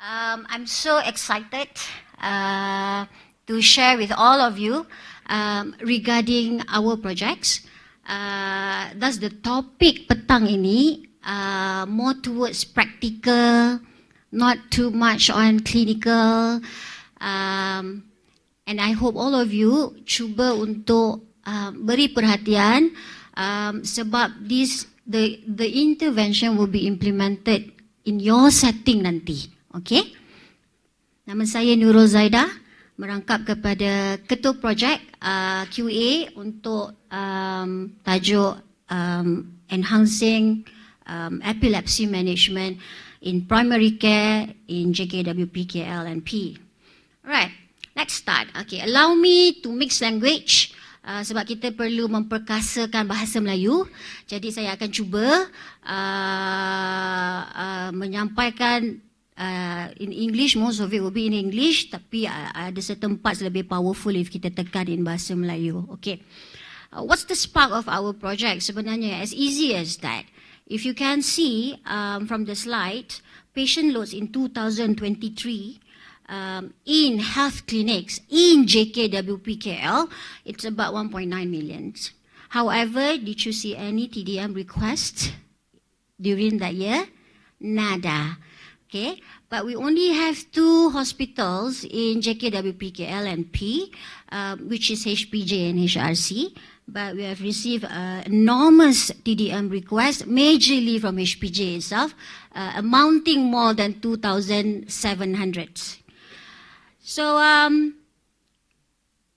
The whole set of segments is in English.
I'm so excited to share with all of you regarding our projects. Thus the topic petang ini more towards practical, not too much on clinical. And I hope all of you cuba untuk beri perhatian sebab the intervention will be implemented in your setting nanti. Okay? Nama saya Nurul Zaida, merangkap kepada Ketua Projek QA untuk tajuk Enhancing Epilepsy Management in Primary Care in JKWP KL&P. Alright, let's start. Okay, allow me to mix language. Sebab kita perlu memperkasakan bahasa Melayu. Jadi saya akan cuba menyampaikan in English. Most of it will be in English, tapi ada certain parts lebih powerful if kita tekan in bahasa Melayu. Okay. What's the spark of our project? Sebenarnya as easy as that. If you can see from the slide, patient loads in 2023 in health clinics in JKWP KL, it's about 1.9 million. However, did you see any TDM requests during that year? Nada. Okay, but we only have 2 hospitals in JKWP KL&P, which is HPJ and HRC. But we have received enormous TDM requests, majorly from HPJ itself, amounting more than 2,700. So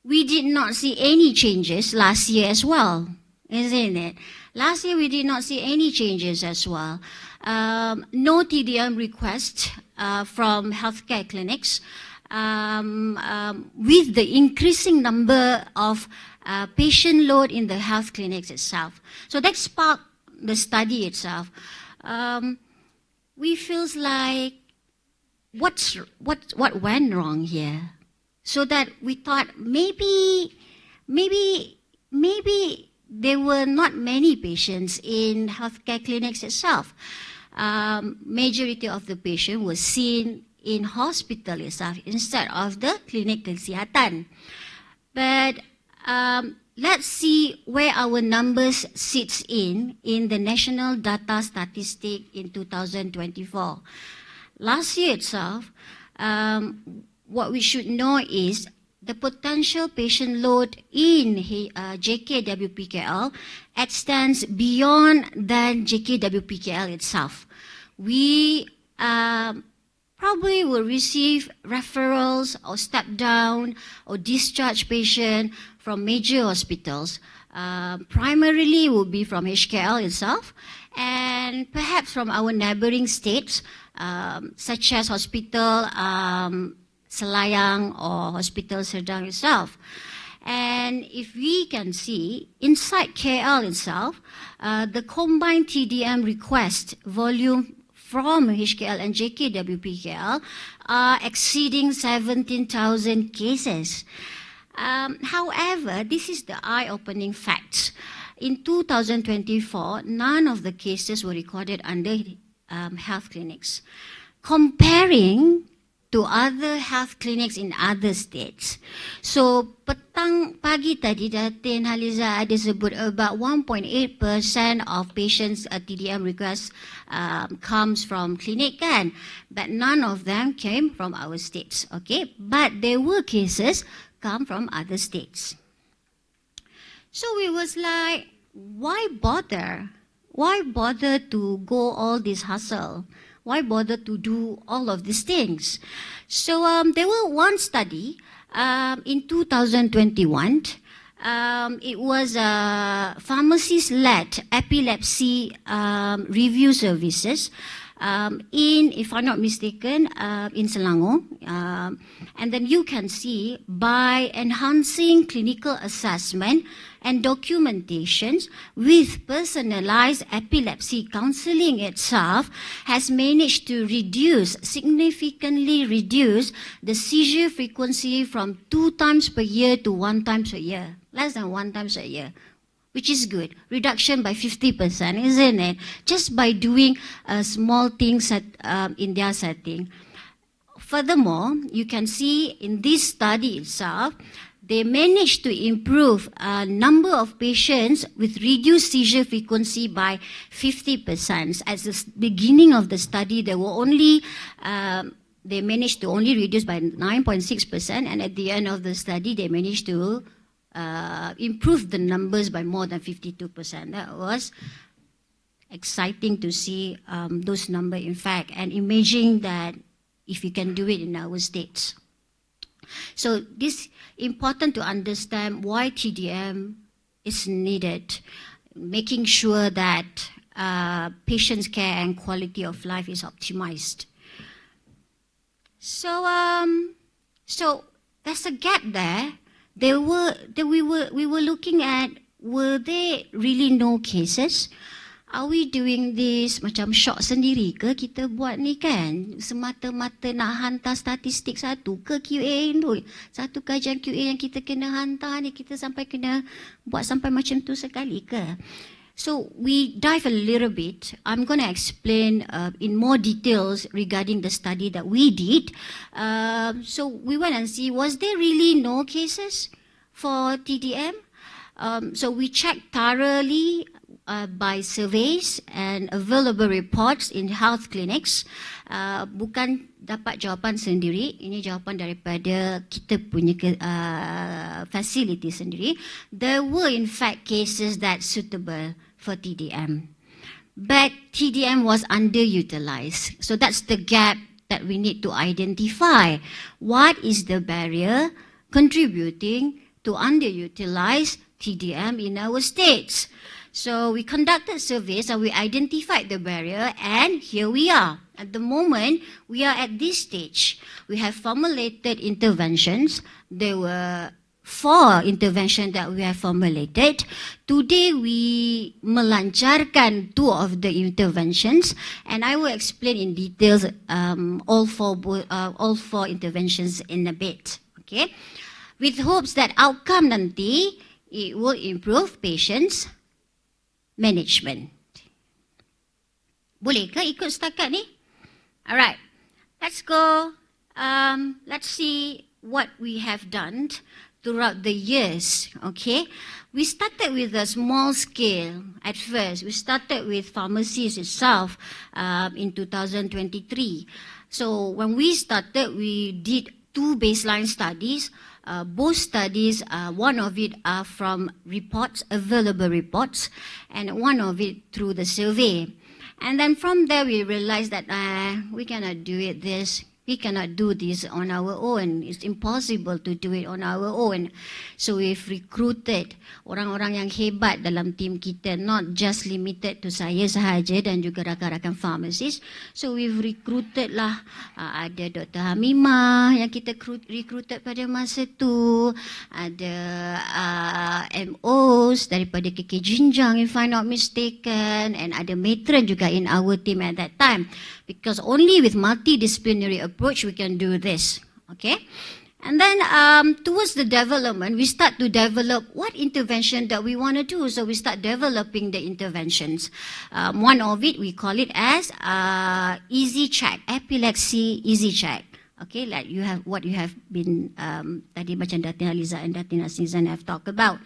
we did not see any changes last year as well, isn't it? Last year we did not see any changes as well. No TDM requests from healthcare clinics with the increasing number of patient load in the health clinics itself. So that sparked the study itself. We feels like what went wrong here? So that we thought maybe there were not many patients in healthcare clinics itself. Majority of the patient was seen in hospital itself instead of the clinic kesihatan. But let's see where our numbers sits in the National Data Statistic in 2024. Last year itself, what we should know is the potential patient load in JKWPKL extends beyond than JKWPKL itself. We probably will receive referrals or step down or discharge patient from major hospitals. Primarily will be from HKL itself and perhaps from our neighboring states such as Hospital Selayang or Hospital Serdang itself. And if we can see, inside KL itself, the combined TDM request volume from HKL and JKWPKL are exceeding 17,000 cases. However, this is the eye-opening fact. In 2024, none of the cases were recorded under health clinics. Comparing to other health clinics in other states. So, pagi tadi Datin Haliza ada sebut about 1.8% of patients TDM requests comes from clinic kan? But none of them came from our states, okay? But there were cases come from other states. So we was like, why bother? Why bother to go all this hustle? Why bother to do all of these things? So there was one study in 2021. It was pharmacist-led epilepsy review services in, if I'm not mistaken, in Selangor. And then you can see by enhancing clinical assessment and documentations with personalized epilepsy counseling itself has managed to significantly reduce the seizure frequency from 2 times per year to 1 time a year, less than 1 time a year, which is good. Reduction by 50%, isn't it? Just by doing small things in their setting. furthermore, you can see in this study itself, they managed to improve a number of patients with reduced seizure frequency by 50%. At the beginning of the study, there were only they managed to only reduce by 9.6%, and at the end of the study, they managed to improve the numbers by more than 52%. That was exciting to see those numbers, in fact, and imagine that if you can do it in our states. So this important to understand why TDM is needed, making sure that patients' care and quality of life is optimized. So there's a gap there. We were looking at, were there really no cases? Are we doing this macam shock sendiri ke kita buat ni kan? Semata-mata nak hantar statistik satu ke QA tu? Satu kajian QA yang kita kena hantar ni, kita sampai kena buat sampai macam tu sekali ke? So we dive a little bit. I'm going to explain in more details regarding the study that we did. So we went and see, was there really no cases for TDM? So we checked thoroughly by surveys and available reports in health clinics. Bukan dapat jawapan sendiri, ini jawapan daripada kita punya facility sendiri. There were in fact cases that suitable for TDM. But TDM was underutilized. So that's the gap that we need to identify. What is the barrier contributing to underutilize TDM in our states? So we conducted surveys and we identified the barrier, and here we are. At the moment, we are at this stage. We have formulated interventions. There were 4 interventions that we have formulated. Today, we melancarkan 2 of the interventions, and I will explain in details all four interventions in a bit. Okay, with hopes that outcome nanti it will improve patients' management. Boleh ke ikut setakat ni? Alright, let's go. Let's see what we have done throughout the years. Okay, we started with a small scale at first. We started with pharmacies itself in 2023. So when we started, we did 2 baseline studies. Both studies, one of it are from reports, available reports, and one of it through the survey. And then from there we realized that we cannot do this. We cannot do this on our own. It's impossible to do it on our own. So we've recruited orang-orang yang hebat dalam tim kita, not just limited to saya sahaja dan juga rakan-rakan pharmacist. So we've recruited lah, ada Dr. Hamimah yang kita recruited pada masa tu, ada MOs daripada KK Jinjang if I'm not mistaken, and ada matron juga in our team at that time. Because only with multidisciplinary approach we can do this, okay? And then towards the development, we start to develop what intervention that we want to do. So we start developing the interventions. One of it, we call it as Easy Check, epilepsy Easy Check. Okay, like you have what you have been tadi macam Datin Aliza and Datin Azizan have talked about.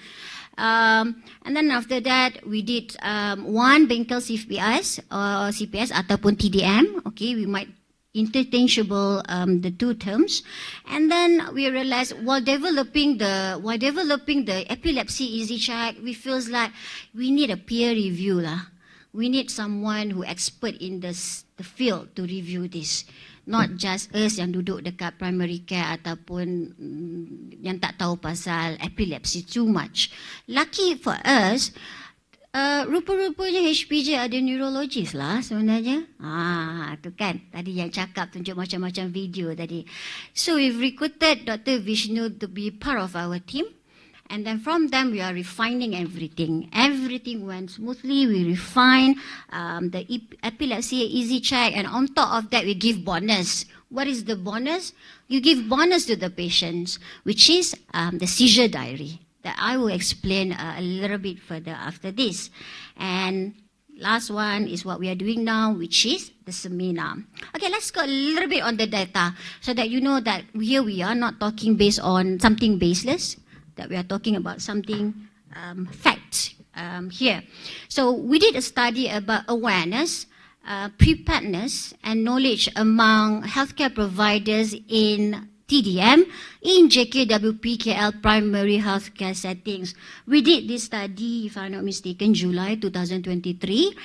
And then after that, we did one bengkel CPS or CPS ataupun TDM. Okay, we might interchangeable the 2 terms, and then we realized while developing the epilepsy Easy Check, we feels like we need a peer review lah. We need someone who expert in the field to review this. Not just us yang duduk dekat primary care ataupun yang tak tahu pasal epilepsy too much. Lucky for us, rupa-rupanya HPJ ada neurologist lah sebenarnya. Tu kan, tadi yang cakap tunjuk macam-macam video tadi. So we've recruited Dr. Vishnu to be part of our team. And then from them, we are refining everything. Everything went smoothly. We refine the epilepsy Easy Check. And on top of that, we give bonus. What is the bonus? You give bonus to the patients, which is the seizure diary that I will explain a little bit further after this. And last one is what we are doing now, which is the seminar. Okay, let's go a little bit on the data so that you know that here we are not talking based on something baseless, that we are talking about something facts here. So we did a study about awareness, preparedness and knowledge among healthcare providers in TDM in JKWPKL primary healthcare settings. We did this study, if I'm not mistaken, July 2023.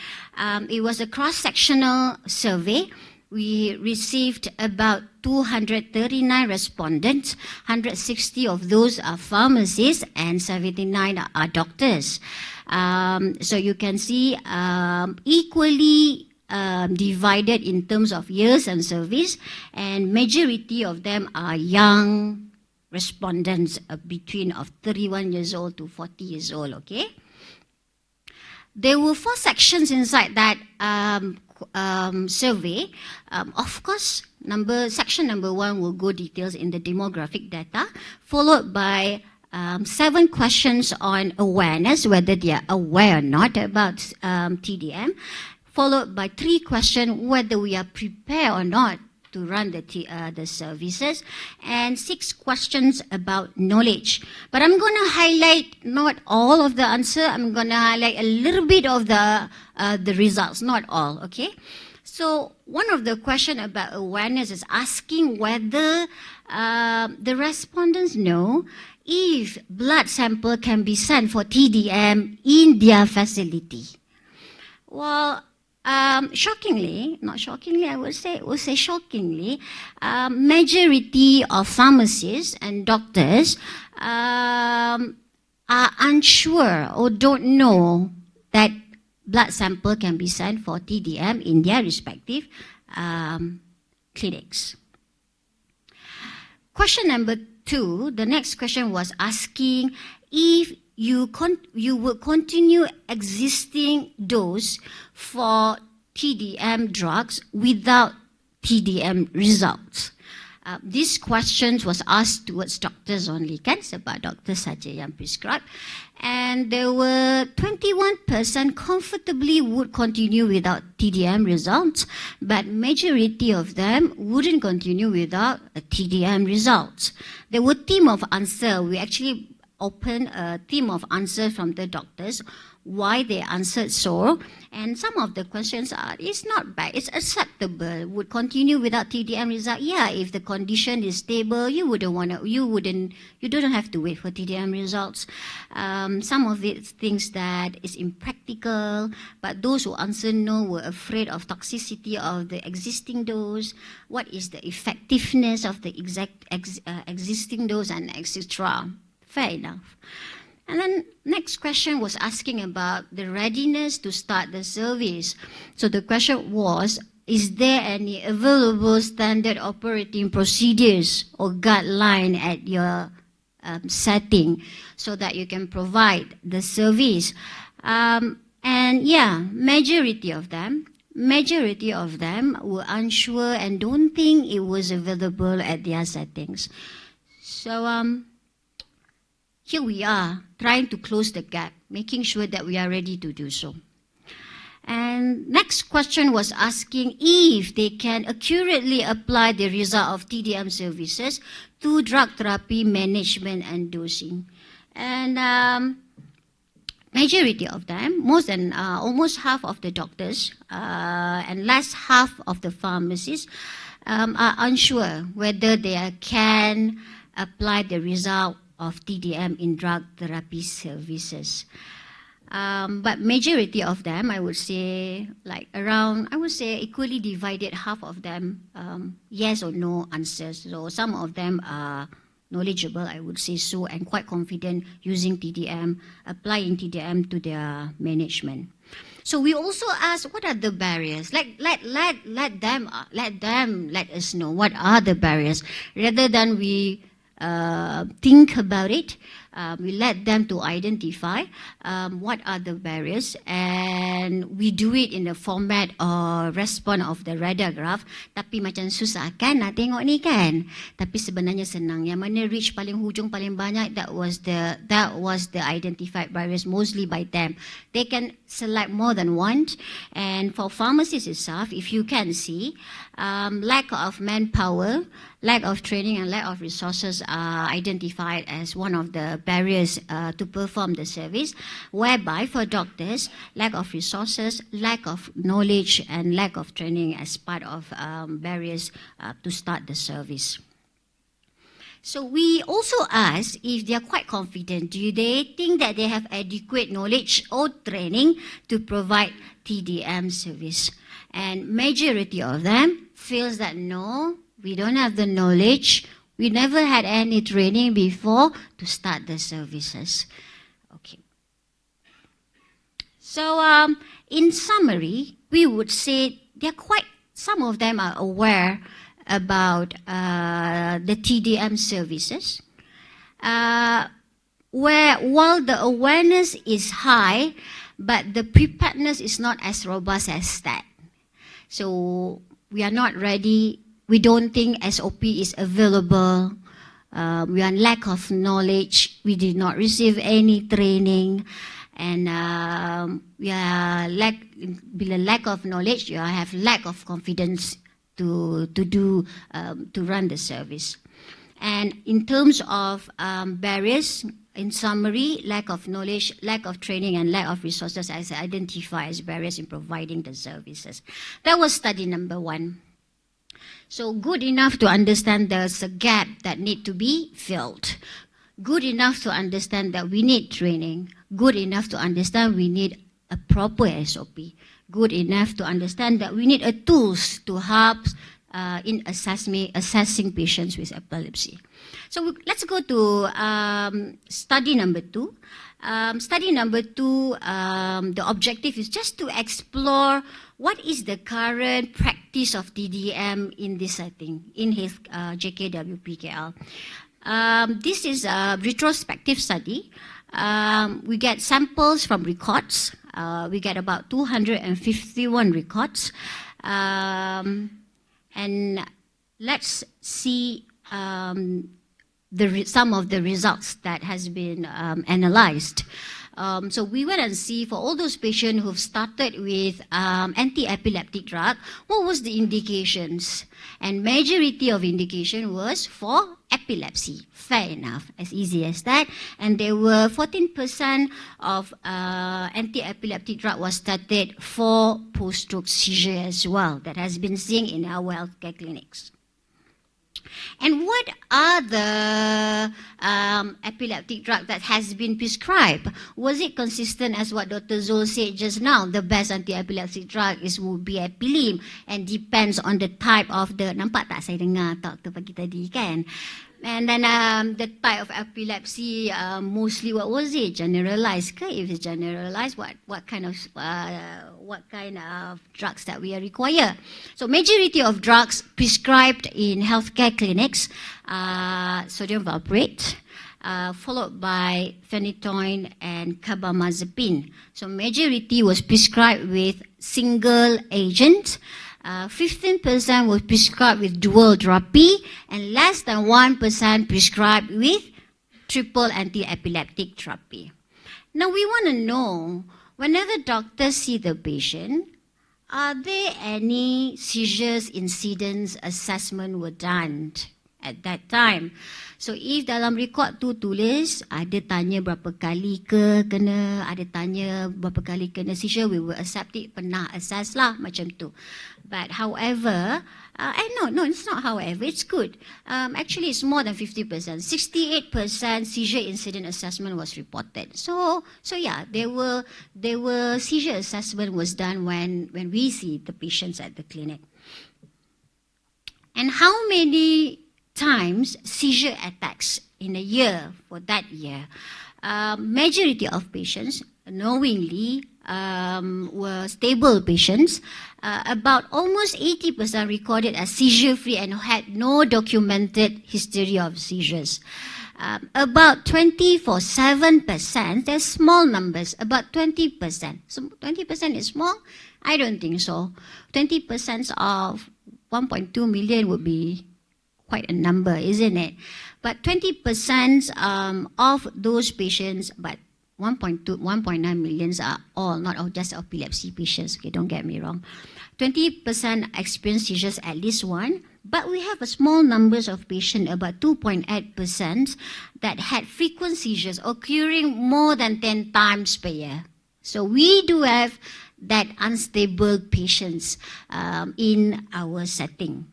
It was a cross-sectional survey. We received about 239 respondents. 160 of those are pharmacists and 79 are doctors. So you can see equally divided in terms of years and service, and majority of them are young respondents between of 31 years old to 40 years old, okay? There were 4 sections inside that survey. Of course, section number 1 will go details in the demographic data, followed by 7 questions on awareness, whether they are aware or not about TDM, followed by 3 questions whether we are prepared or not to run the services, and 6 questions about knowledge. But I'm going to highlight not all of the answer. I'm going to highlight a little bit of the results, not all, okay? So one of the questions about awareness is asking whether the respondents know if blood sample can be sent for TDM in their facility. Well, shockingly, not shockingly, I would say shockingly, majority of pharmacists and doctors are unsure or don't know that blood sample can be sent for TDM in their respective clinics. Question number 2, the next question was asking if you will continue existing dose for TDM drugs without TDM results. This question was asked towards doctors only, kan? Sebab doktor saja yang prescribe. And there were 21% comfortably would continue without TDM results, but majority of them wouldn't continue without a TDM results. There were team of answer. We actually open a team of answers from the doctors, why they answered so, and some of the questions are, it's not bad, it's acceptable, would continue without TDM result. Yeah, if the condition is stable, you don't have to wait for TDM results. Some of it things that is impractical, but those who answer no were afraid of toxicity of the existing dose, what is the effectiveness of the existing dose, and etc. Fair enough. And then next question was asking about the readiness to start the service. So the question was, is there any available standard operating procedures or guideline at your setting so that you can provide the service? And yeah, majority of them were unsure and don't think it was available at their settings. So here we are, trying to close the gap, making sure that we are ready to do so. And next question was asking if they can accurately apply the result of TDM services to drug therapy management and dosing. And majority of them, almost half of the doctors and less half of the pharmacists are unsure whether they can apply the result of TDM in drug therapy services. But majority of them, I would say, equally divided, half of them, yes or no answers. So some of them are knowledgeable, I would say so, and quite confident using TDM, applying TDM to their management. So we also ask, what are the barriers? Let them let us know what are the barriers, rather than we think about it. We let them to identify what are the barriers, and we do it in the format or response of the radar graph. Tapi macam susah kan nak tengok ni kan? Tapi sebenarnya senang. Yang mana reach paling hujung paling banyak, that was the identified barriers mostly by them. They can select more than one, and for pharmacists itself, if you can see, lack of manpower, lack of training, and lack of resources are identified as one of the barriers to perform the service, whereby for doctors, lack of resources, lack of knowledge, and lack of training as part of barriers to start the service. So we also ask if they are quite confident. Do they think that they have adequate knowledge or training to provide TDM service? And majority of them feels that no, we don't have the knowledge. We never had any training before to start the services. Okay. So in summary, we would say some of them are aware about the TDM services, where while the awareness is high, but the preparedness is not as robust as that. So we are not ready. We don't think SOP is available. We are lack of knowledge. We did not receive any training, and we are lack of knowledge. You have lack of confidence to run the service. And in terms of barriers, in summary, lack of knowledge, lack of training, and lack of resources as identified as barriers in providing the services. That was study number 1. So good enough to understand there's a gap that need to be filled. Good enough to understand that we need training. Good enough to understand we need a proper SOP. Good enough to understand that we need tools to help in assessing patients with epilepsy. So let's go to study number 2. Study number 2, the objective is just to explore what is the current practice of TDM in this setting, in his JKWPKL. This is a retrospective study. We get samples from records. We get about 251 records. And let's see some of the results that has been analyzed. So we went and see for all those patients who've started with anti-epileptic drug, what was the indications? And majority of indication was for epilepsy. Fair enough, as easy as that. And there were 14% of anti-epileptic drug was started for post-stroke seizure as well, that has been seen in our healthcare clinics. And what are the epileptic drug that has been prescribed? Was it consistent as what Dr. Zul said just now? The best anti-epileptic drug would be Epilim, and depends on the type of the, nampak tak saya dengar talk tu pagi tadi kan? And then the type of epilepsy, mostly what was it? Generalized. Okay? If it's generalized, what kind of drugs that we require? So majority of drugs prescribed in healthcare clinics, sodium valproate, followed by phenytoin and carbamazepine. So majority was prescribed with single agent. 15% was prescribed with dual therapy, and less than 1% prescribed with triple anti-epileptic therapy. Now we want to know, whenever doctors see the patient, are there any seizures incidents assessment were done at that time? So if dalam record tu tulis, ada tanya berapa kali ke kena, ada tanya berapa kali kena seizure, we will accept it, pernah assess lah, macam tu. But however, no, it's not however, it's good. Actually, it's more than 50%. 68% seizure incident assessment was reported. So yeah, there were seizure assessment was done when we see the patients at the clinic. And how many times seizure attacks in a year for that year? Majority of patients knowingly were stable patients. About almost 80% recorded as seizure-free and had no documented history of seizures. About 24.7%, they're small numbers, about 20%. So 20% is small? I don't think so. 20% of 1.2 million would be quite a number, isn't it? But 20% of those patients, but 1.9 millions are all, not all just epilepsy patients, okay, don't get me wrong. 20% experience seizures at least one, but we have a small numbers of patients, about 2.8%, that had frequent seizures occurring more than 10 times per year. So we do have that unstable patients in our setting.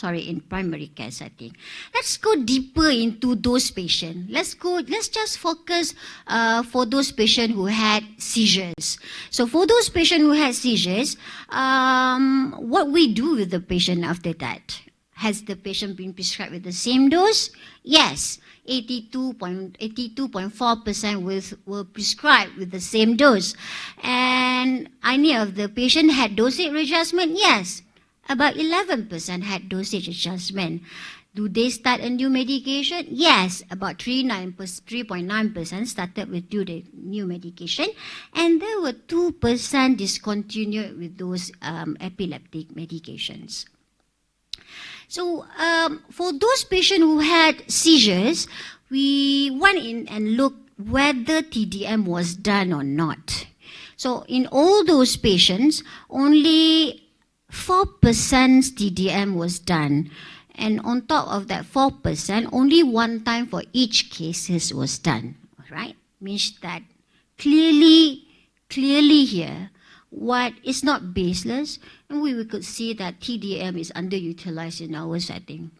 In primary care setting. Let's go deeper into those patients. Let's just focus for those patients who had seizures. So for those patients who had seizures, what we do with the patient after that? Has the patient been prescribed with the same dose? Yes. 82.4% were prescribed with the same dose. And any of the patient had dosage readjustment? Yes. About 11% had dosage adjustment. Do they start a new medication? Yes, about 3.9% started with new medication, and there were 2% discontinued with those epileptic medications. So for those patients who had seizures, we went in and looked whether TDM was done or not. So in all those patients, only 4% TDM was done. And on top of that 4%, only one time for each cases was done. All right? Means that clearly here, what is not baseless, and we could see that TDM is underutilized in our setting.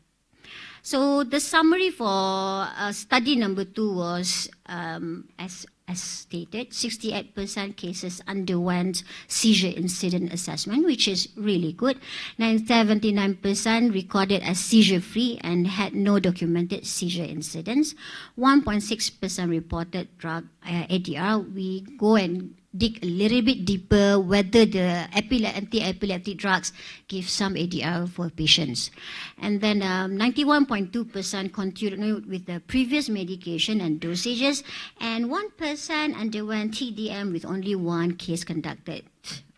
So the summary for study number 2 was, as stated, 68% cases underwent seizure incident assessment, which is really good. 79% recorded as seizure-free and had no documented seizure incidents. 1.6% reported drug ADR. We go and dig a little bit deeper whether the anti-epileptic drugs give some ADR for patients. And then 91.2% continued with the previous medication and dosages, and 1% underwent TDM with only one case conducted.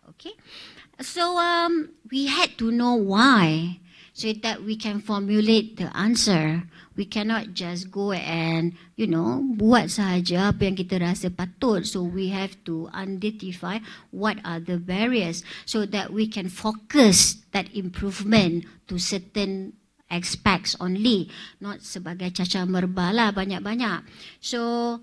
Okay, so we had to know why, so that we can formulate the answer. We cannot just go and, buat sahaja apa yang kita rasa patut. So we have to identify what are the barriers so that we can focus that improvement to certain aspects only, not sebagai cacar merbah lah banyak-banyak. So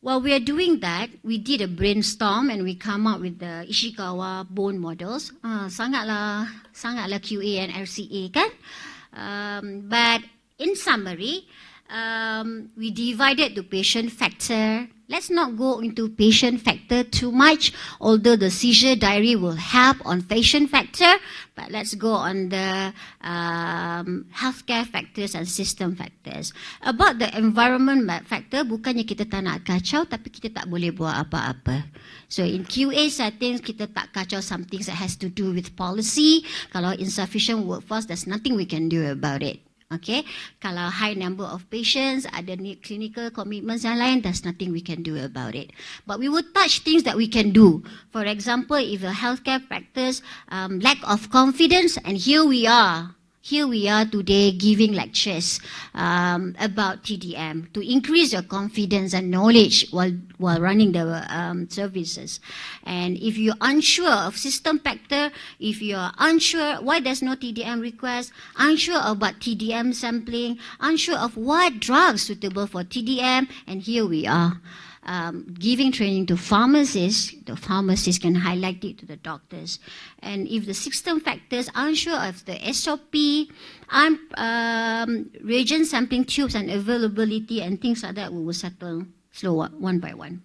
while we are doing that, we did a brainstorm and we come up with the Ishikawa bone models. Sangatlah QA and RCA kan? But in summary, we divided the patient factor. Let's not go into patient factor too much, although the seizure diary will help on patient factor, but let's go on the healthcare factors and system factors. About the environment factor, bukannya kita tak nak kacau, tapi kita tak boleh buat apa-apa. So in QA settings, kita tak kacau some things that has to do with policy. Kalau insufficient workforce, there's nothing we can do about it. Okay, kalau high number of patients, ada clinical commitments yang lain, there's nothing we can do about it. But we will touch things that we can do. For example, if the healthcare practice lack of confidence, and here we are today giving lectures about TDM to increase your confidence and knowledge while running the services. And if you're unsure of system factor, if you're unsure why there's no TDM request, unsure about TDM sampling, unsure of what drugs suitable for TDM, and here we are. Giving training to pharmacists, the pharmacists can highlight it to the doctors. And if the system factors unsure of the SOP, reagent sampling tubes and availability and things like that, we will settle slow one by one.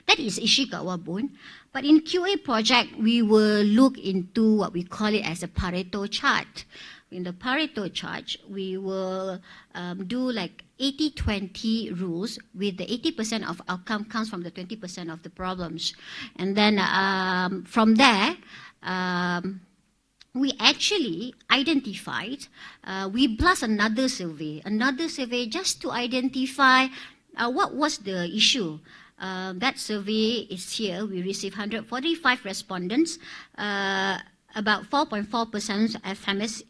That is Ishikawa bone. But in QA project, we will look into what we call it as a Pareto chart. In the Pareto chart, we will do like 80-20 rules, with the 80% of outcome comes from the 20% of the problems. And then from there, we actually identified, we plus another survey just to identify what was the issue. That survey is here. We received 145 respondents. About 4.4% FMS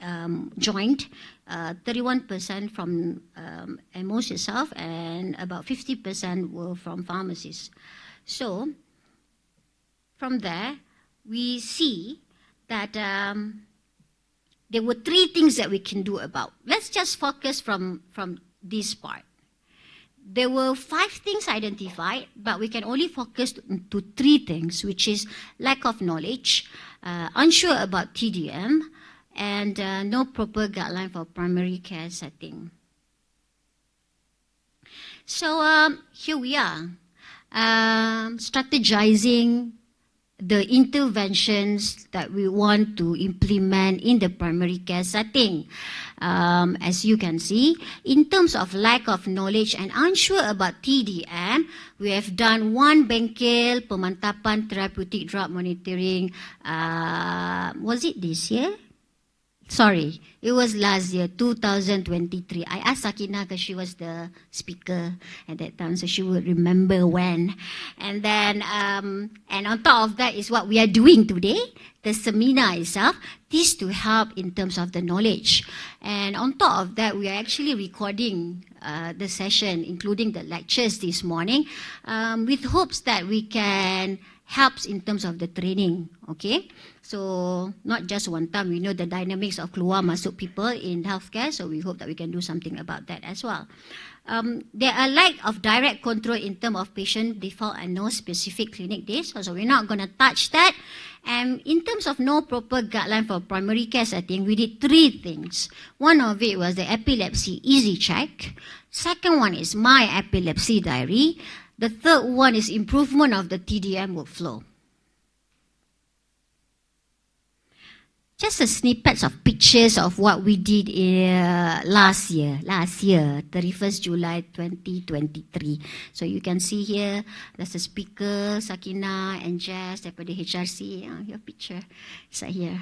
joined, 31% from MOs itself, and about 50% were from pharmacies. So, from there, we see that there were 3 things that we can do about. Let's just focus from this part. There were 5 things identified, but we can only focus to 3 things, which is lack of knowledge, unsure about TDM, and no proper guideline for primary care setting. So here we are, strategizing the interventions that we want to implement in the primary care setting. As you can see, in terms of lack of knowledge and unsure about TDM, we have done 1 bengkel pemantapan therapeutic drug monitoring. Was it this year? Sorry, it was last year, 2023. I asked Sakina because she was the speaker at that time, so she would remember when. And then, and on top of that is what we are doing today, the seminar itself. This to help in terms of the knowledge. And on top of that, we are actually recording the session, including the lectures this morning, with hopes that we can help in terms of the training, okay? So not just one time, we know the dynamics of keluar masuk people in healthcare, so we hope that we can do something about that as well. There are lack of direct control in terms of patient default and no specific clinic days, so we're not going to touch that. And in terms of no proper guideline for primary care setting, we did 3 things. One of it was the epilepsy easy check. Second one is my epilepsy diary. The third one is improvement of the TDM workflow. Just a snippet of pictures of what we did last year, 31st July 2023. So you can see here, there's a speaker, Sakina and Jess, daripada HRC, your picture is here.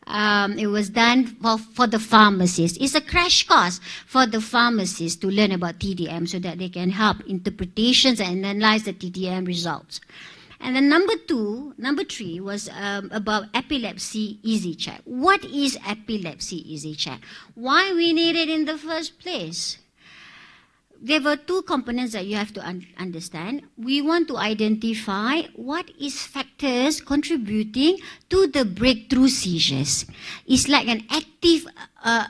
It was done for the pharmacists. It's a crash course for the pharmacists to learn about TDM so that they can help interpretations and analyze the TDM results. And then number 3 was about epilepsy easy check. What is epilepsy easy check? Why we need it in the first place? There were 2 components that you have to understand. We want to identify what is factors contributing to the breakthrough seizures. It's like an active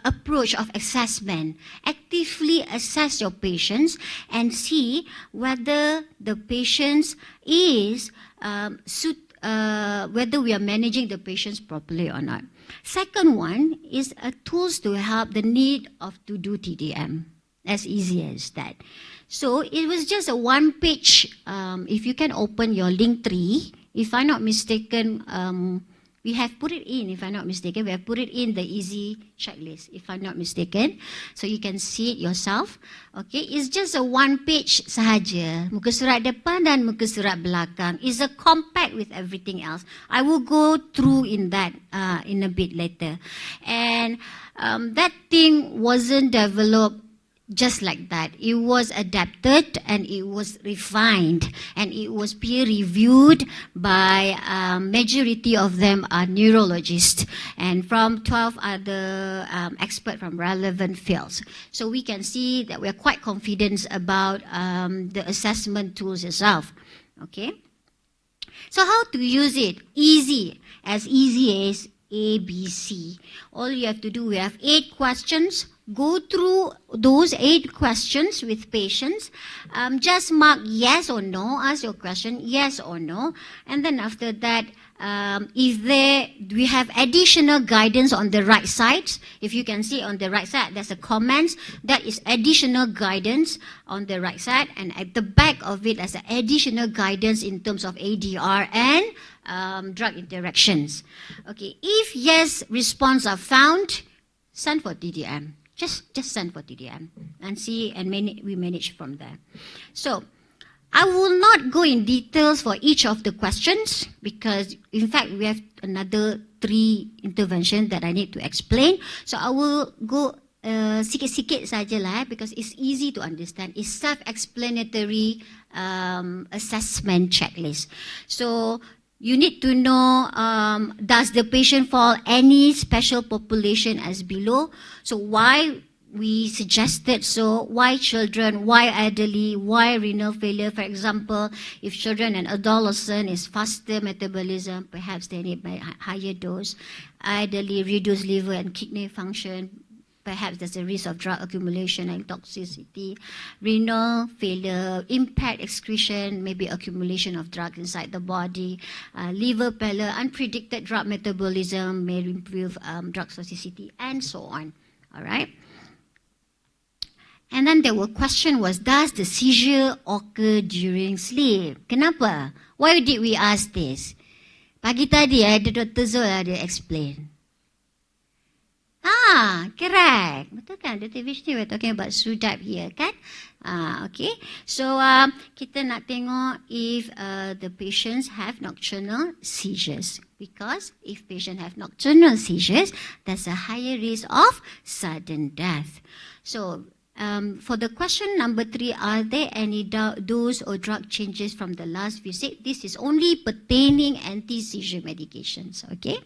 approach of assessment. Actively assess your patients and see whether the patients is whether we are managing the patients properly or not. Second one is tools to help the need of to do TDM. As easy as that. So it was just a 1-page, if you can open your Linktree, if I'm not mistaken, we have put it in, if I'm not mistaken, we have put it in the easy checklist, if I'm not mistaken. So you can see it yourself. Okay, it's just a 1-page sahaja. Muka surat depan dan muka surat belakang. It's a compact with everything else. I will go through in that in a bit later. And that thing wasn't developed just like that. It was adapted and it was refined and it was peer reviewed by majority of them are neurologists and from 12 other experts from relevant fields. So we can see that we are quite confident about the assessment tools itself. Okay. So how to use it? Easy as ABC. All you have to do, we have 8 questions. Go through those 8 questions with patients. Just mark yes or no. Ask your question, yes or no. And then after that, if we have additional guidance on the right side. If you can see on the right side, there's a comment. That is additional guidance on the right side. And at the back of it, there's an additional guidance in terms of ADR and drug interactions. Okay, if yes response are found, send for TDM. Just send for TDM and see, and we manage from there. So I will not go in details for each of the questions because, in fact, we have another 3 interventions that I need to explain. So I will go sikit-sikit sajalah because it's easy to understand. It's self-explanatory assessment checklist. So you need to know, does the patient fall any special population as below? So why we suggested so, why children, why elderly, why renal failure? For example, if children and adolescent is faster metabolism, perhaps they need a higher dose. Elderly, reduced liver and kidney function, perhaps there's a risk of drug accumulation and toxicity. Renal failure, impaired excretion, maybe accumulation of drug inside the body. Liver failure, unpredicted drug metabolism may improve drug toxicity, and so on. All right. And then the question was, does the seizure occur during sleep? Kenapa? Why did we ask this? Pagi tadi ada Dr. Zul ada explain. Correct. Betul kan? Dr. Vishnu, we're talking about SUDAP here, kan? Okay. So, kita nak tengok if the patients have nocturnal seizures. Because if patients have nocturnal seizures, there's a higher risk of sudden death. So, for the question number 3, are there any dose or drug changes from the last visit? This is only pertaining anti-seizure medications, okay?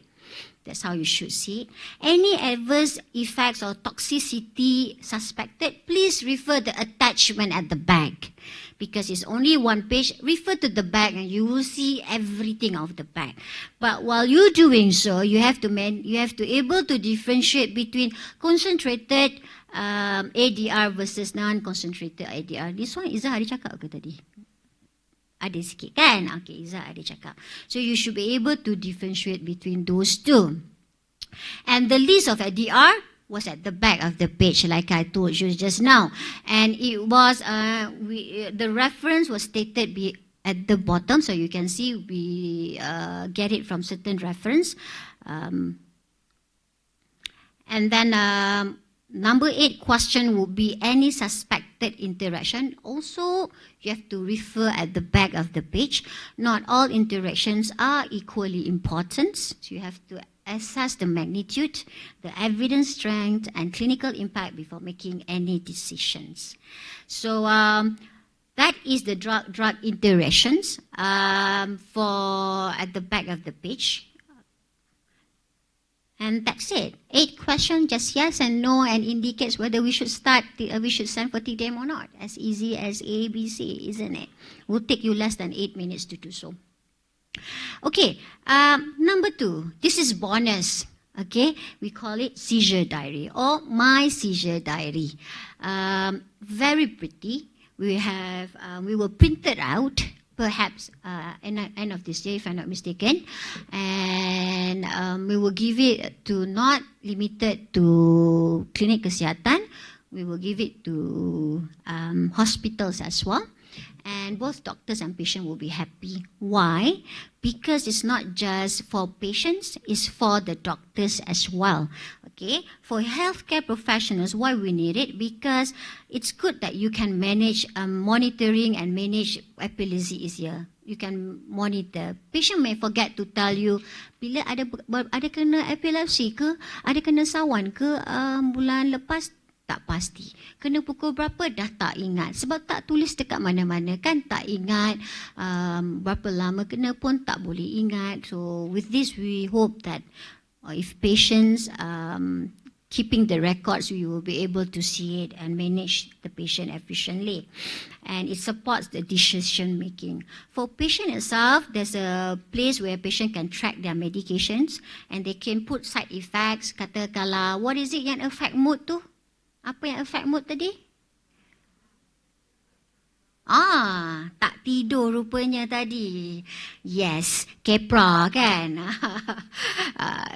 That's how you should see it. Any adverse effects or toxicity suspected, please refer the attachment at the back. Because it's only one page, refer to the back and you will see everything of the back. But while you're doing so, you have to able to differentiate between concentrated ADR versus non-concentrated ADR. This one, Izzah ada cakap ke tadi? Ada sikit kan? Okay, Izzah ada cakap. So you should be able to differentiate between those two. And the list of ADR was at the back of the page, like I told you just now. And it was, the reference was stated at the bottom, so you can see we get it from certain reference. And then number 8 question would be any suspected interaction. Also, you have to refer at the back of the page. Not all interactions are equally important. So you have to assess the magnitude, the evidence strength, and clinical impact before making any decisions. So that is the drug interactions for at the back of the page. And that's it. 8 questions, just yes and no, and indicates whether we should we should send for TDM or not. As easy as A, B, C, isn't it? Will take you less than 8 minutes to do so. Okay, number 2. This is bonus. Okay, we call it seizure diary or my seizure diary. Very pretty. We will print it out. Perhaps end of this day, if I'm not mistaken, and we will give it to not limited to klinik kesihatan. We will give it to hospitals as well, and both doctors and patient will be happy. Why? Because it's not just for patients; it's for the doctors as well. Okay, for healthcare professionals, why we need it? Because it's good that you can manage monitoring and manage epilepsy easier. You can monitor. Patient may forget to tell you, bila ada kena epilepsy ke, ada kena sawan ke bulan lepas, tak pasti. Kena pukul berapa dah tak ingat. Sebab tak tulis dekat mana-mana kan, tak ingat. Berapa lama kena pun tak boleh ingat. So with this we hope that if patients keeping the records, we will be able to see it and manage the patient efficiently. And it supports the decision making. For patient itself, there's a place where patient can track their medications and they can put side effects. Katakanlah, what is it yang affect mood tu? Apa yang affect mood tadi? Tak tidur rupanya tadi. Yes, Kepra kan.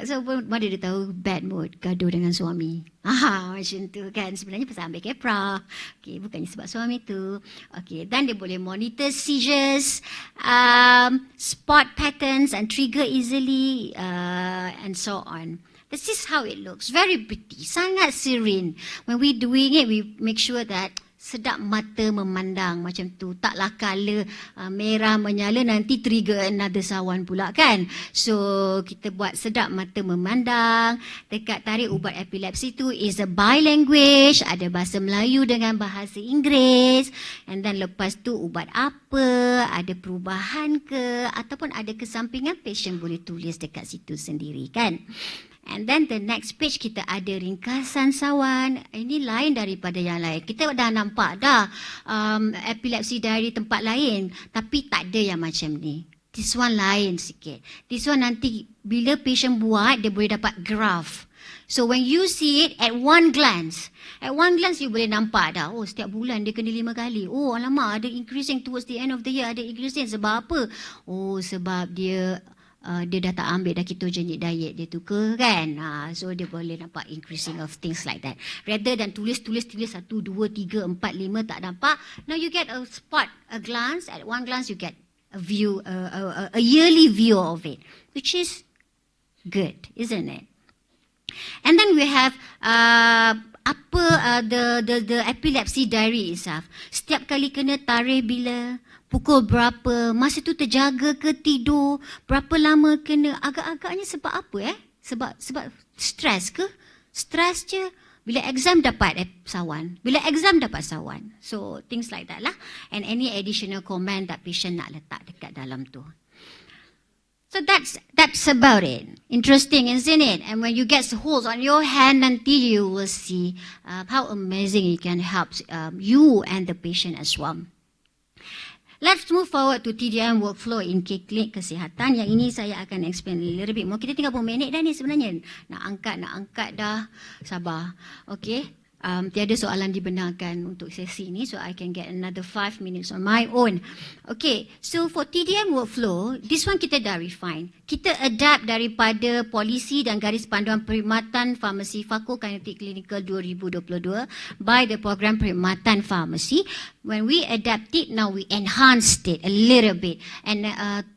So mana dia tahu bad mood, gaduh dengan suami. Macam tu kan. Sebenarnya pasal ambil Kepra. Okay, bukannya sebab suami tu. Okay, dan dia boleh monitor seizures, spot patterns and trigger easily, and so on. This is how it looks. Very pretty. Sangat serene. When we doing it, we make sure that sedap mata memandang macam tu. Taklah color merah menyala nanti trigger another sawan pula kan. So kita buat sedap mata memandang. Dekat tarik ubat epilepsi tu is a bilanguage, ada bahasa Melayu dengan bahasa Inggeris. And then lepas tu ubat apa, ada perubahan ke ataupun ada kesampingan, patient boleh tulis dekat situ sendiri kan. And then the next page kita ada ringkasan sawan. Ini lain daripada yang lain. Kita dah nampak dah epilepsi dari tempat lain. Tapi tak ada yang macam ni. This one lain sikit. This one nanti bila patient buat, dia boleh dapat graph. So when you see it at one glance you boleh nampak dah. Oh, setiap bulan dia kena 5 kali. Oh, alamak, ada increasing towards the end of the year. Ada increasing sebab apa? Oh, sebab dia dah tak ambil dah ketogenic diet dia tu ke kan. So dia boleh nampak increasing of things like that. Rather than tulis 1, 2, 3, 4, 5 tak nampak. Now you get a spot, a glance. At one glance you get a view, a yearly view of it, which is good, isn't it? And then we have the epilepsy diary itself. Setiap kali kena tarikh bila, pukul berapa, masa tu terjaga ke tidur, berapa lama kena, agak-agaknya sebab apa Sebab stres ke? Stres je. Bila exam dapat sawan. Bila exam dapat sawan. So things like that lah. And any additional comment that patient nak letak dekat dalam tu. So that's about it. Interesting, isn't it? And when you get holes on your hand, nanti you will see how amazing it can help you and the patient as well. Let's move forward to TDM workflow in klinik kesihatan. Yang ini saya akan explain a little bit more. Kita tinggal berapa minit dah ni sebenarnya. Nak angkat dah. Sabar. Okay. Tiada soalan dibenarkan untuk sesi ini, so I can get another 5 minutes on my own. Okay, so for TDM workflow, this one kita dah refine. Kita adapt daripada polisi dan garis panduan perkhidmatan farmasi Fakultatif Klinikal 2022 by the program perkhidmatan farmasi. When we adapt it, now we enhanced it a little bit and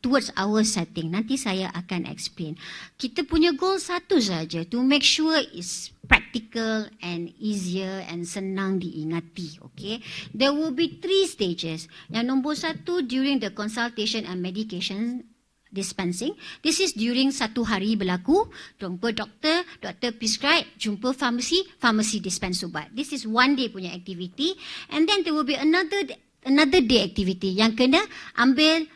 towards our setting. Nanti saya akan explain. Kita punya goal satu saja, to make sure it's practical and easier and senang diingati. Okay, there will be 3 stages. Yang nombor 1, during the consultation and medication dispensing. This is during 1 hari berlaku. Jumpa doktor, doktor prescribe, jumpa pharmacy dispense ubat. This is 1 day punya activity. And then there will be another day activity yang kena ambil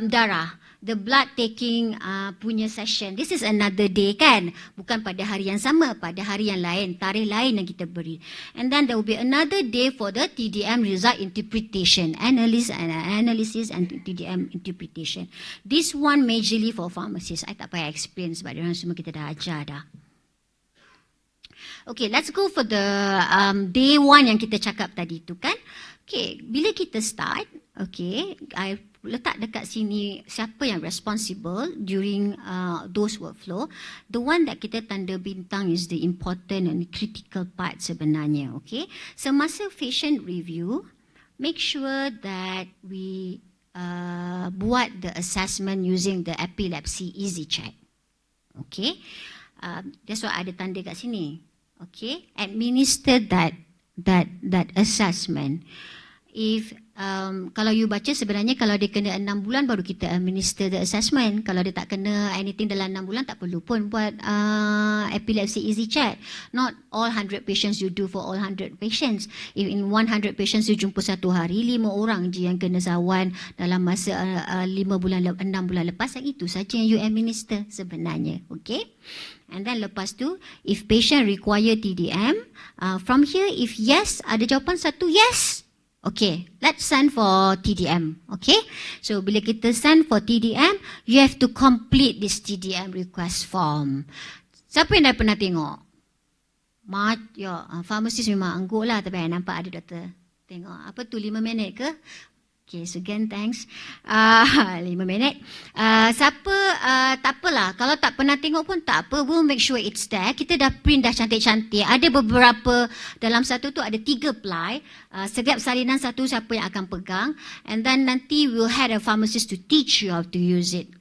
darah. The blood taking punya session. This is another day kan. Bukan pada hari yang sama, pada hari yang lain. Tarikh lain yang kita beri. And then there will be another day for the TDM result interpretation. Analysis and TDM interpretation. This one majorly for pharmacists. I tak payah explain sebab diorang semua kita dah ajar dah. Okay, let's go for the day 1 yang kita cakap tadi tu kan. Okay, bila kita start, okay, I letak dekat sini siapa yang responsible during those workflow. The one that kita tanda bintang is the important and critical part sebenarnya. Okay, semasa patient review, make sure that we buat the assessment using the epilepsy easy check. Okay, that's why ada tanda kat sini. Okay, administer that assessment. If kalau you baca sebenarnya kalau dia kena 6 bulan baru kita administer the assessment. Kalau dia tak kena anything dalam 6 bulan tak perlu pun buat epilepsy easy check. Not all 100 patients you do for all 100 patients. If in 100 patients you jumpa 1 hari 5 orang je yang kena sawan dalam masa 6 bulan lepas, itu saja yang you administer sebenarnya. Okay. And then lepas tu, if patient require TDM, from here if yes, ada jawapan 1 yes. Okay, let's send for TDM. Okay, so bila kita send for TDM, you have to complete this TDM request form. Siapa yang dah pernah tengok? Pharmacist memang angguk lah, tapi nampak ada doktor tengok. Apa tu 5 minit ke? Okay, so again, thanks. 5 minit. Siapa, tak apalah. Kalau tak pernah tengok pun tak apa. We'll make sure it's there. Kita dah print dah cantik-cantik. Ada beberapa, dalam satu tu ada 3 ply. Setiap salinan satu siapa yang akan pegang. And then nanti we'll have a pharmacist to teach you how to use it.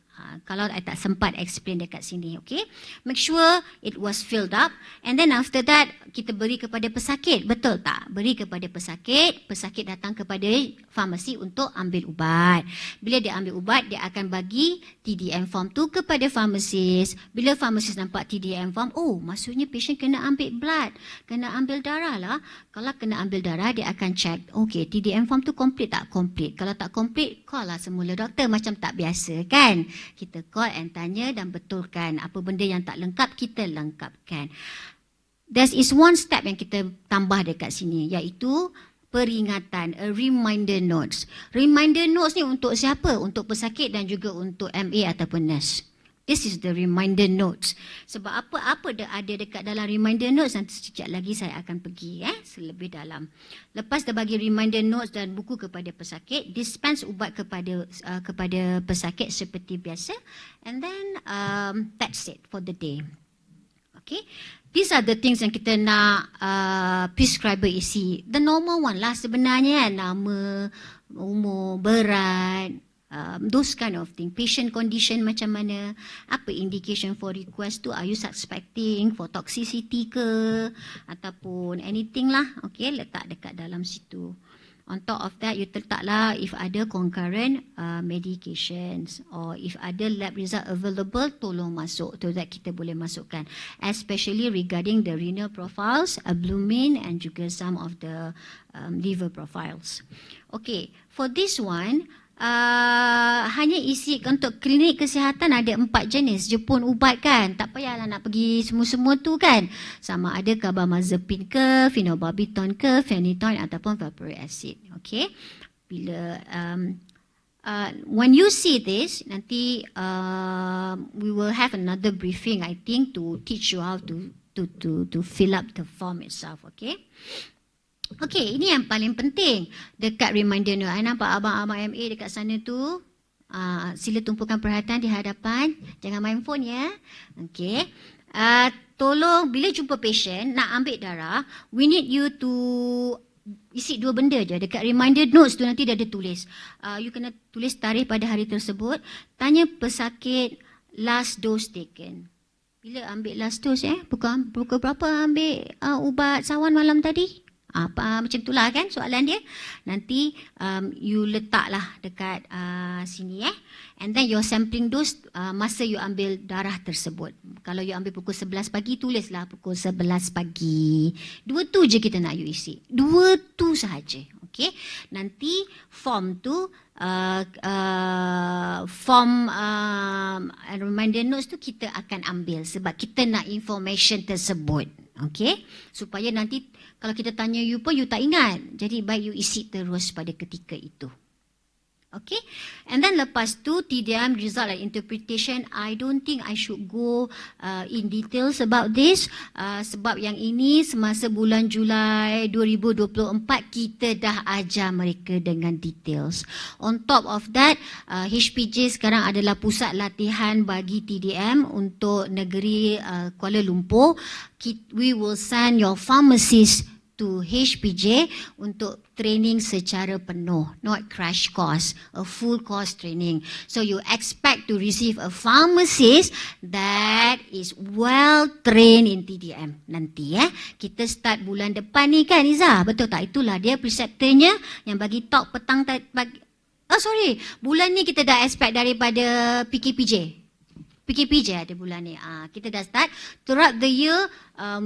Kalau I tak sempat explain dekat sini, okay. Make sure it was filled up and then after that kita beri kepada pesakit, betul tak? Beri kepada pesakit, pesakit datang kepada farmasi untuk ambil ubat. Bila dia ambil ubat, dia akan bagi TDM form tu kepada farmasis. Bila farmasis nampak TDM form, oh maksudnya patient kena ambil blood, kena ambil darah lah. Kalau kena ambil darah, dia akan check, okay TDM form tu complete tak? Complete. Kalau tak complete, call lah semula doktor, macam tak biasa kan? Kita call and tanya dan betulkan apa benda yang tak lengkap, kita lengkapkan. There is one step yang kita tambah dekat sini, iaitu peringatan, a reminder notes. Reminder notes ni untuk siapa? Untuk pesakit dan juga untuk MA ataupun nurse. This is the reminder notes. Sebab apa ada dekat dalam reminder notes, nanti sekejap lagi saya akan pergi selebih dalam. Lepas dah bagi reminder notes dan buku kepada pesakit, dispense ubat kepada pesakit seperti biasa, and then that's it for the day. Okay, these are the things yang kita nak prescriber isi. The normal one lah sebenarnya, nama, umur, berat, those kind of thing. Patient condition macam mana, apa indication for request tu, are you suspecting for toxicity ke ataupun anything lah, okay, letak dekat dalam situ. On top of that, you letaklah if ada concurrent medications or if ada lab result available, tolong masuk so that kita boleh masukkan, especially regarding the renal profiles, albumin and juga some of the liver profiles. Okay, for this one, hanya isi untuk klinik kesihatan ada 4 jenis jepun ubat kan. Tak payahlah nak pergi semua-semua tu kan. Sama ada carbamazepine ke, phenobarbital ke, phenytoin ataupun valproic acid. Okay. Bila when you see this, nanti we will have another briefing I think to teach you how to fill up the form itself. Okay. Okey, ini yang paling penting dekat reminder note. I nampak abang-abang MA dekat sana tu. Sila tumpukan perhatian di hadapan. Jangan main phone ya. Okey. Tolong bila jumpa patient nak ambil darah, we need you to isi 2 benda je. Dekat reminder notes tu nanti dia ada tulis. You kena tulis tarikh pada hari tersebut. Tanya pesakit last dose taken. Bila ambil last dose pukul berapa ambil ubat sawan malam tadi? Apa macam itulah kan soalan dia. Nanti you letaklah dekat sini and then your sampling dose masa you ambil darah tersebut. Kalau you ambil pukul 11 pagi, tulislah pukul 11 pagi. 2 tu je kita nak you isi. 2 tu sahaja. Okey. Nanti form tu form reminder notes tu kita akan ambil sebab kita nak information tersebut. Okey, supaya nanti kalau kita tanya you pun you tak ingat. Jadi baik you isi terus pada ketika itu. Okay, and then lepas tu TDM result and interpretation. I don't think I should go in details about this sebab yang ini semasa bulan Julai 2024 kita dah ajar mereka dengan details. On top of that, HPJ sekarang adalah pusat latihan bagi TDM untuk negeri Kuala Lumpur. We will send your pharmacist to HPJ untuk training secara penuh, not crash course, a full course training. So you expect to receive a pharmacist that is well trained in TDM nanti Kita start bulan depan ni kan Izzah, betul tak? Itulah dia preceptornya yang bagi talk petang bulan ni kita dah expect daripada PKPJ. PKPJ ada bulan ni. Kita dah start. Throughout the year,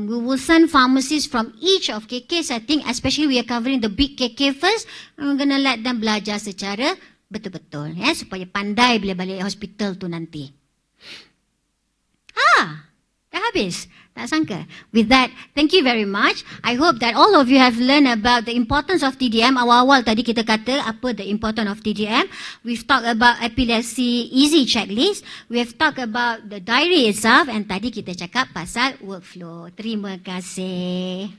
we will send pharmacists from each of KK setting, especially we are covering the big KK first. We're going to let them belajar secara betul-betul. Supaya pandai bila balik hospital tu nanti. Dah habis. Tak sangka. With that, thank you very much. I hope that all of you have learned about the importance of TDM. Awal-awal tadi kita kata apa the importance of TDM. We've talked about epilepsy easy checklist. We have talked about the diary itself. And tadi kita cakap pasal workflow. Terima kasih.